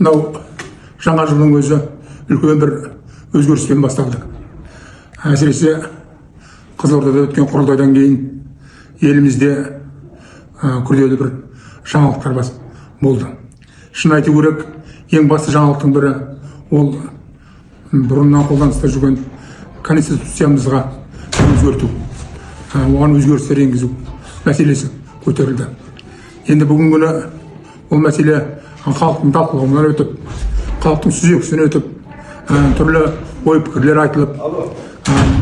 Мынау жаңа жылдың өзі үлкен бір өзгеріспен басталды. Әсіресе Қызылордада өткен құрылтайдан кейін елімізде күрделі бір жаңалықтар болды. Шын айту керек, ең басты жаңалықтың бірі ол бұрыннан қолданыста жүрген конституциямызға өзгерту, оған өзгерістер енгізу мәселесі көтерілді. Енді бүгінгі күні ол мәселе халықтың талқылауынан өтіп, халықтың сүзгісінен өтіп, түрлі ой пікірлер айтылып,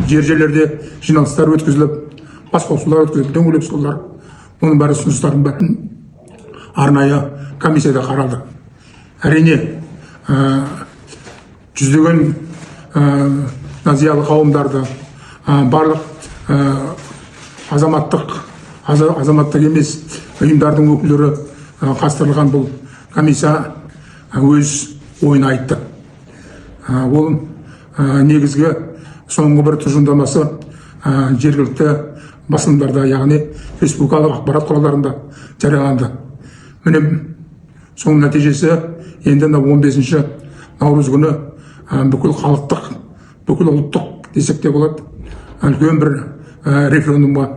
жерлерде жиналыстар өткізіліп, басқосулар өткізіліп, дөңгелек үстелдер, оның бәрі ұсыныстардың бәрі арнайы комиссияда қаралды. Әрине, жүздеген зиялы қауымдарды, барлық азаматтық емес ұйымдардың өкілдері қатыстырылған бұл комиссия өз ойын айтты. Ол негізгі соңғы бір тұжырымдамасы жергілікті басылымдарда, яғни республикалық ақпарат құралдарында жарияланды. Міне соның нәтижесі енді 15 наурыз күні бүкіл халықтық, бүкіл ұлттық десек те болады, үлкен бір референдумға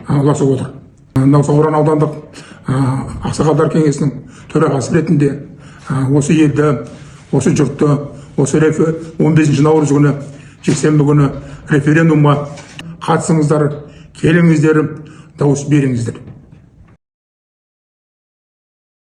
ұласып отыр. Сауран аудандық ақсақалдар кеңесінің төрағасы ретінде осы елді, осы жұртты, осы 15 наурыз күні, жексенбі күні референдумға қатысыңыздар, келіңіздер, дауыс беріңіздер.